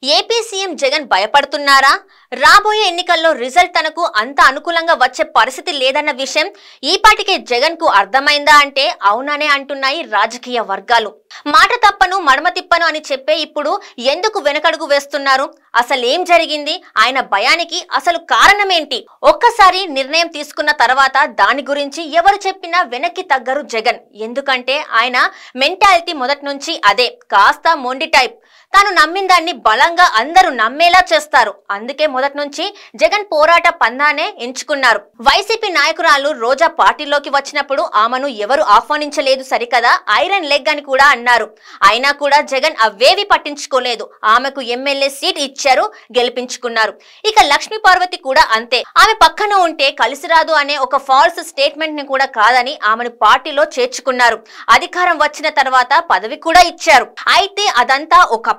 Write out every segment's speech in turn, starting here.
AP CM Jagan భయపడుతున్నారా? రాబోయే ఎన్నికల్లో result తనకు అంత అనుకూలంగా వచ్చే పరిస్థితి లేదన్న విషయం ఈపాటికే జగన్ కు అర్థమైందా అంటే అవుననే అంటున్నాయి రాజకీయ వర్గాలు. మాట తప్పను మడమ తిప్పను అని చెప్పే ఇప్పుడు ఎందుకు వెనకడుగు వేస్తున్నారు? అసలేం జరిగింది? ఆయన భయానికి అసలు కారణమేంటి? ఒక్కసారి నిర్ణయం తీసుకున్న తర్వాత దాని గురించి ఎవరు చెప్పినా వెనక్కి తగ్గరు జగన్. ఎందుకంటే ఆయన మెంటాలిటీ మొదటి నుంచి అదే, కాస్త మొండి టైప్. తాను నమ్మిన దాన్ని బలంగా అందరూ నమ్మేలా చేస్తారు. అందుకే మొదటి నుంచి జగన్ పోరాట పందానే ఎంచుకున్నారు. వైసీపీ నాయకురాలు రోజా పార్టీలోకి వచ్చినప్పుడు ఆమెను ఎవరు ఆహ్వానించలేదు సరికదా, ఐరన్ లెగ్ అని కూడా అన్నారు. అయినా కూడా జగన్ అవేవి పట్టించుకోలేదు. ఆమెకు ఎమ్మెల్యే సీట్ ఇచ్చారు, గెలిపించుకున్నారు. ఇక లక్ష్మీ పార్వతి కూడా అంతే. ఆమె పక్కన ఉంటే కలిసి రాదు అనే ఒక ఫాల్స్ స్టేట్మెంట్ ని కూడా కాదని ఆమెను పార్టీలో చేర్చుకున్నారు. అధికారం వచ్చిన తర్వాత పదవి కూడా ఇచ్చారు. అయితే అదంతా ఒకప్పుడు.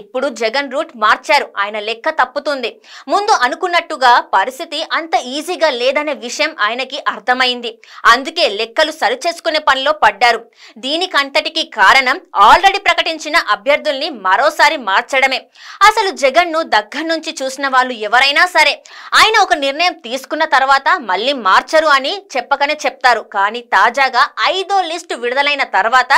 ఇప్పుడు జగన్ రూట్ మార్చారు. ఆయన లెక్క తప్పుతుంది. ముందు అనుకున్నట్టుగా పరిస్థితి అంత ఈజీగా లేదనే విషయం ఆయనకి అర్థమైంది. అందుకే లెక్కలు సరిచేసుకునే పనిలో పడ్డారు. దీనికంతటికి కారణం ఆల్రెడీ ప్రకటించిన అభ్యర్థుల్ని మరోసారి మార్చడమే. అసలు జగన్ ను దగ్గర నుంచి చూసిన వాళ్ళు ఎవరైనా సరే ఆయన ఒక నిర్ణయం తీసుకున్న తర్వాత మళ్ళీ మార్చరు అని చెప్పకనే చెప్తారు. కానీ తాజాగా 5వ లిస్టు విడుదలైన తర్వాత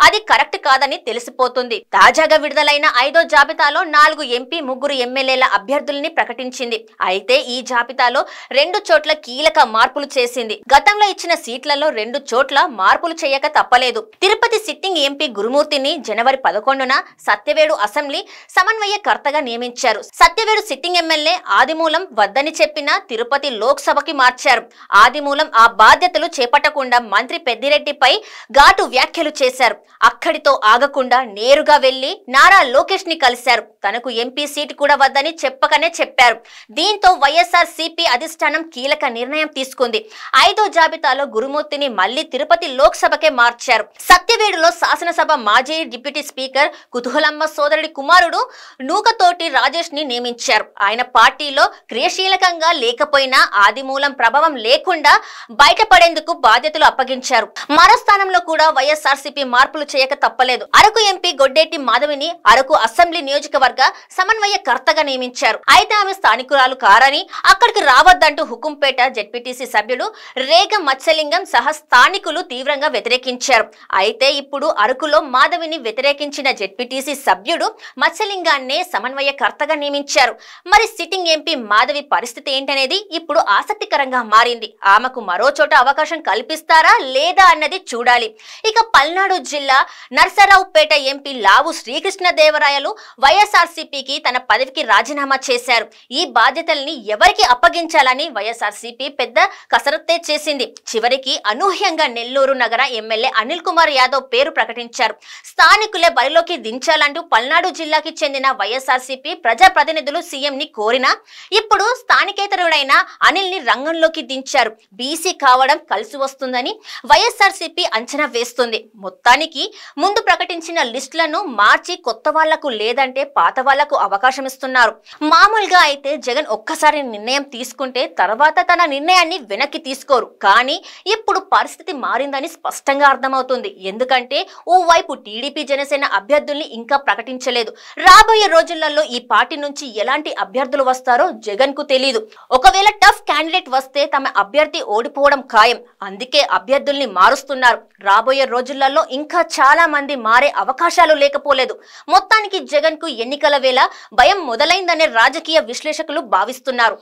అది కరెక్ట్ కాదని తెలిసిపోతుంది. తాజాగా విడుదలైన 5వ జాబితాలో 4 ఎంపీ 3 ఎమ్మెల్యేల అభ్యర్థుల్ని ప్రకటించింది. అయితే ఈ జాబితాలో 2 చోట్ల కీలక మార్పులు చేసింది. గతంలో ఇచ్చిన సీట్లలో 2 చోట్ల మార్పులు చేయక తప్పలేదు. తిరుపతి సిట్టింగ్ ఎంపీ గురుమూర్తిని జనవరి 11న సత్యవేడు అసెంబ్లీ సమన్వయకర్తగా నియమించారు. సత్యవేడు సిట్టింగ్ ఎమ్మెల్యే ఆదిమూలం వద్దని చెప్పిన తిరుపతి లోక్సభకి మార్చారు. ఆదిమూలం ఆ బాధ్యతలు చేపట్టకుండా మంత్రి పెద్దిరెడ్డిపై ఘాటు వ్యాఖ్యలు చేశారు. అక్కడితో ఆగకుండా నేరుగా వెళ్లి నారా లోకేష్ ని కలిశారు. తనకు ఎంపీ సీటు కూడా వద్దని చెప్పకనే చెప్పారు. దీంతో వైఎస్ఆర్ సిపి అధిష్టానం కీలక నిర్ణయం తీసుకుంది. 5వ జాబితాలో గురుమూర్తిని మళ్లీ తిరుపతి లోక్సభకే మార్చారు. సత్యవేడులో శాసనసభ మాజీ డిప్యూటీ స్పీకర్ కుతూహలమ్మ సోదరుడి కుమారుడు నూకతోటి రాజేష్ ని నియమించారు. ఆయన పార్టీలో క్రియాశీలకంగా లేకపోయినా ఆదిమూలం ప్రభావం లేకుండా బయటపడేందుకు బాధ్యతలు అప్పగించారు. మరో స్థానంలో కూడా వైఎస్ఆర్సీపీ మార్పులు చేయక తప్పలేదు. అరకు ఎంపీ గొడ్డేటి మాధవిని అరకు అసెంబ్లీ నియోజకవర్గ సమన్వయకర్తగా నియమించారు. అయితే ఆమె స్థానికురాలు కారని అక్కడికి రావద్దంటూ హుకుంపేట జెడ్పీటీసీ సభ్యుడు రేగ మత్స్యలింగం సహా స్థానికులు తీవ్రంగా వ్యతిరేకించారు. అయితే ఇప్పుడు అరకులో మాధవిని వ్యతిరేకించిన జెడ్పీటీసీ సభ్యుడు మత్స్యలింగాన్నే సమన్వయకర్తగా నియమించారు. మరి సిట్టింగ్ ఎంపీ మాధవి పరిస్థితి ఏంటనేది ఇప్పుడు ఆసక్తికరంగా మారింది. ఆమెకు మరో చోట అవకాశం కల్పిస్తారా లేదా అన్నది చూడాలి. ఇక పల్నాడు జిల్లా నర్సరావుపేట ఎంపీ లావు శ్రీకృష్ణదేవరాయలు వైఎస్ఆర్సీపీకి తన పదవికి రాజీనామా చేశారు. ఈ బాధ్యతల్ని ఎవరికి అప్పగించాలని వైఎస్ఆర్సీపీ పెద్ద కసరత్తే చేసింది. చివరికి అనూహ్యంగా నెల్లూరు నగర ఎమ్మెల్యే అనిల్ కుమార్ యాదవ్ పేరు ప్రకటించారు. స్థానికులే బరిలోకి దించాలంటూ పల్నాడు జిల్లాకి చెందిన వైఎస్ఆర్సీపీ ప్రజాప్రతినిధులు సీఎం ని కోరినా ఇప్పుడు స్థానికేతరుడైన అనిల్ ని రంగంలోకి దించారు. బీసీ కావడం కలిసి వస్తుందని వైఎస్ఆర్సీపీ అంచనా వేస్తుంది. మొత్తానికి ముందు ప్రకటించిన లిస్టులను మార్చి కొత్త వాళ్లకు లేదంటే పాత వాళ్లకు అవకాశం ఇస్తున్నారు. మామూలుగా అయితే జగన్ ఒక్కసారి నిర్ణయం తీసుకుంటే తర్వాత తన నిర్ణయాన్ని వెనక్కి తీసుకోరు. కానీ ఇప్పుడు పరిస్థితి మారిందని స్పష్టంగా అర్థమవుతుంది. ఎందుకంటే ఓవైపు టీడీపీ జనసేన అభ్యర్థుల్ని ఇంకా ప్రకటించలేదు. రాబోయే రోజులలో ఈ పార్టీ నుంచి ఎలాంటి అభ్యర్థులు వస్తారో జగన్ కు తెలియదు. ఒకవేళ టఫ్ క్యాండిడేట్ వస్తే తమ అభ్యర్థి ఓడిపోవడం ఖాయం. అందుకే అభ్యర్థుల్ని మారుస్తున్నారు. రాబోయే రోజులలో ఇంకా చాలా మంది మారే అవకాశాలు లేకపోలేదు. మొత్తానికి జగన్ కు ఎన్నికల వేళ భయం మొదలైందనే రాజకీయ విశ్లేషకులు భావిస్తున్నారు.